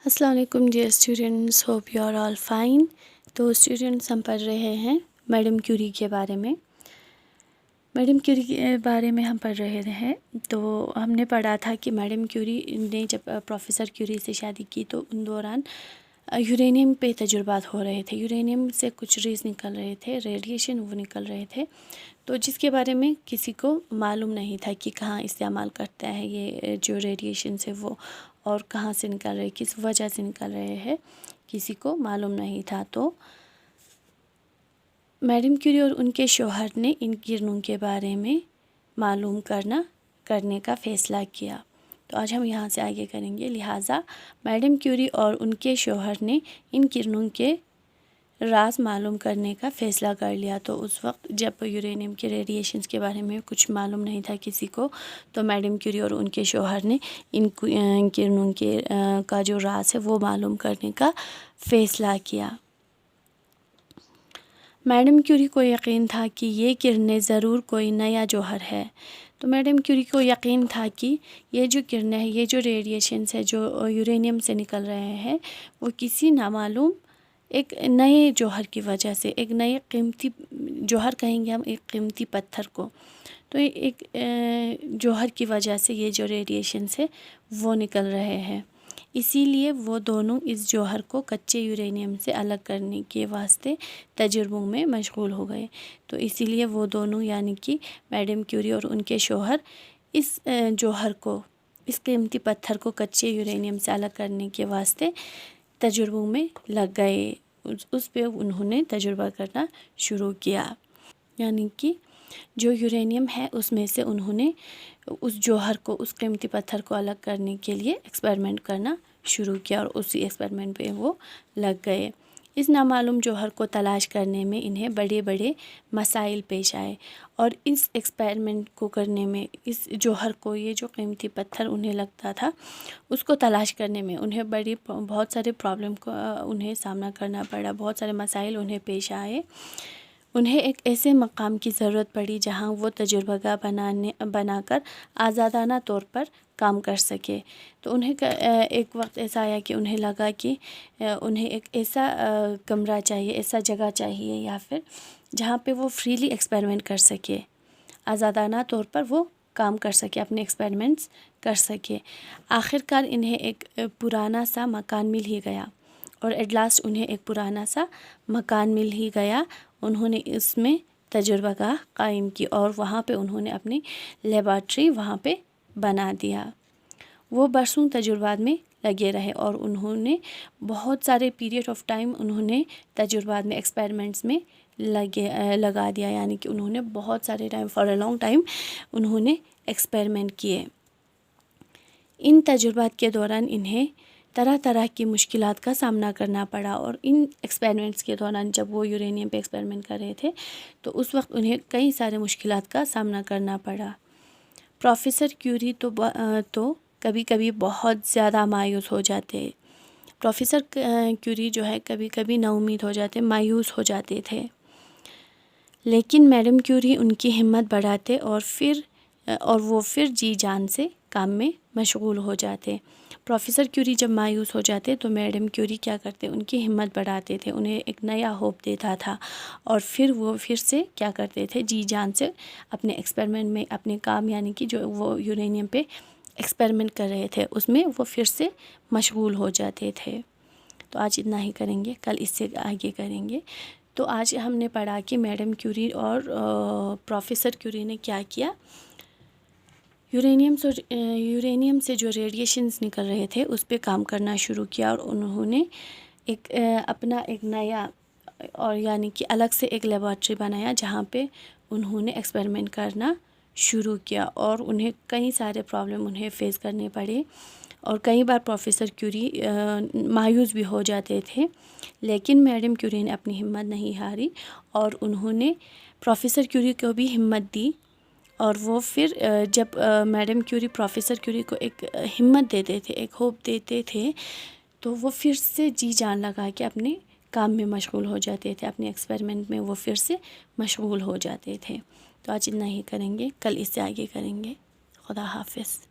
السلام علیکم dear students, hope you are all fine. تو اسٹوڈنٹس، ہم پڑھ رہے ہیں میڈم کیوری کے بارے میں۔ میڈم کیوری کے بارے میں ہم پڑھ رہے ہیں تو ہم نے پڑھا تھا کہ میڈم کیوری نے جب پروفیسر کیوری سے شادی کی تو ان دوران یورینیم پہ تجربات ہو رہے تھے۔ یورینیم سے کچھ ریز نکل رہے تھے، ریڈیشن وہ نکل رہے تھے، تو جس کے بارے میں کسی کو معلوم نہیں تھا کہ کہاں استعمال کرتا ہے یہ جو ریڈیشن سے وہ، اور کہاں سے نکل رہے، کس وجہ سے نکل رہے ہیں، کسی کو معلوم نہیں تھا۔ تو میڈم کیوری اور ان کے شوہر نے ان کرنوں کے بارے میں معلوم کرنے کا فیصلہ کیا۔ تو آج ہم یہاں سے آگے کریں گے۔ لہٰذا میڈم کیوری اور ان کے شوہر نے ان کرنوں کے راز معلوم کرنے کا فیصلہ کر لیا۔ تو اس وقت جب یورینیم کے ریڈیشنز کے بارے میں کچھ معلوم نہیں تھا کسی کو، تو میڈم کیوری اور ان کے شوہر نے ان کرنوں کا جو راز ہے وہ معلوم کرنے کا فیصلہ کیا۔ میڈم کیوری کو یقین تھا کہ یہ کرنیں ضرور کوئی نیا جوہر ہے۔ تو میڈم کیوری کو یقین تھا کہ یہ جو کرنیں ہیں، یہ جو ریڈیشنز ہے جو یورینیم سے نکل رہے ہیں، وہ کسی نامعلوم ایک نئے جوہر کی وجہ سے، ایک نئے قیمتی جوہر کہیں گے ہم، ایک قیمتی پتھر کو، تو ایک جوہر کی وجہ سے یہ جو ریڈیشنز ہے وہ نکل رہے ہیں۔ اسی لیے وہ دونوں اس جوہر کو کچے یورینیم سے الگ کرنے کے واسطے تجربوں میں مشغول ہو گئے۔ تو اسی لیے وہ دونوں یعنی کہ میڈم کیوری اور ان کے شوہر اس جوہر کو، اس قیمتی پتھر کو کچے یورینیم سے الگ کرنے کے واسطے تجربوں میں لگ گئے۔ اس پہ انہوں نے تجربہ کرنا شروع کیا، یعنی کہ جو یورینیم ہے اس میں سے انہوں نے اس جوہر کو، اس قیمتی پتھر کو الگ کرنے کے لیے ایکسپیریمنٹ کرنا شروع کیا، اور اسی ایکسپیریمنٹ پہ وہ لگ گئے۔ اس نامعلوم جوہر کو تلاش کرنے میں انہیں بڑے بڑے مسائل پیش آئے، اور اس ایکسپیریمنٹ کو کرنے میں، اس جوہر کو، یہ جو قیمتی پتھر انہیں لگتا تھا، اس کو تلاش کرنے میں انہیں بہت سارے پرابلم کو انہیں سامنا کرنا پڑا، بہت سارے مسائل انہیں پیش آئے۔ انہیں ایک ایسے مقام کی ضرورت پڑی جہاں وہ تجربہ گاہ بنا کر آزادانہ طور پر کام کر سکے۔ تو انہیں ایک وقت ایسا آیا کہ انہیں لگا کہ انہیں ایک ایسا کمرہ چاہیے، ایسا جگہ چاہیے، یا پھر جہاں پہ وہ فریلی ایکسپیریمنٹ کر سکے، آزادانہ طور پر وہ کام کر سکے، اپنے ایکسپیریمنٹس کر سکے۔ آخرکار انہیں ایک پرانا سا مکان مل ہی گیا، اور ایٹ لاسٹ انہیں ایک پرانا سا مکان مل ہی گیا۔ انہوں نے اس میں تجربہ گاہ قائم کی، اور وہاں پہ انہوں نے اپنی لیبارٹری وہاں پہ بنا دیا۔ وہ برسوں تجربات میں لگے رہے، اور انہوں نے بہت سارے پیریڈ آف ٹائم انہوں نے تجربات میں، ایکسپیریمنٹس میں لگا دیا، یعنی کہ انہوں نے بہت سارے time, for a long time انہوں نے ایکسپیریمنٹ کیے۔ ان تجربات کے دوران انہیں طرح طرح کی مشکلات کا سامنا کرنا پڑا، اور ان ایکسپیریمنٹس کے دوران جب وہ یورینیم پہ ایکسپیریمنٹ کر رہے تھے تو اس وقت انہیں کئی سارے مشکلات کا سامنا کرنا پڑا۔ پروفیسر کیوری تو کبھی کبھی بہت زیادہ مایوس ہو جاتے۔ پروفیسر کیوری جو ہے کبھی کبھی نا امید ہو جاتے، مایوس ہو جاتے تھے، لیکن میڈم کیوری ان کی ہمت بڑھاتے، اور وہ پھر جی جان سے کام میں مشغول ہو جاتے۔ پروفیسر کیوری جب مایوس ہو جاتے تو میڈم کیوری کیا کرتے، ان کی ہمت بڑھاتے تھے، انہیں ایک نیا ہوپ دیتا تھا، اور پھر وہ پھر سے کیا کرتے تھے، جی جان سے اپنے ایکسپیریمنٹ میں، اپنے کام، یعنی کہ جو وہ یورینیم پہ ایکسپیریمنٹ کر رہے تھے اس میں وہ پھر سے مشغول ہو جاتے تھے۔ تو آج اتنا ہی کریں گے، کل اس سے آگے کریں گے۔ تو آج ہم نے پڑھا کہ میڈم کیوری اور پروفیسر کیوری نے کیا کیا، یورینیم سے جو ریڈیشنز نکل رہے تھے اس پہ کام کرنا شروع کیا، اور انہوں نے اپنا ایک نیا، اور یعنی کہ الگ سے ایک لیبارٹری بنایا جہاں پہ انہوں نے ایکسپیریمنٹ کرنا شروع کیا، اور انہیں کئی سارے پرابلم انہیں فیس کرنے پڑے، اور کئی بار پروفیسر کیوری مایوس بھی ہو جاتے تھے، لیکن میڈم کیوری نے اپنی ہمت نہیں ہاری، اور انہوں نے پروفیسر کیوری کو بھی ہمت دی، اور وہ پھر جب میڈم کیوری پروفیسر کیوری کو ایک ہمت دیتے تھے، ایک ہوپ دیتے تھے، تو وہ پھر سے جی جان لگا کے اپنے کام میں مشغول ہو جاتے تھے، اپنے ایکسپیریمنٹ میں وہ پھر سے مشغول ہو جاتے تھے۔ تو آج اتنا ہی کریں گے، کل اس سے آگے کریں گے۔ خدا حافظ۔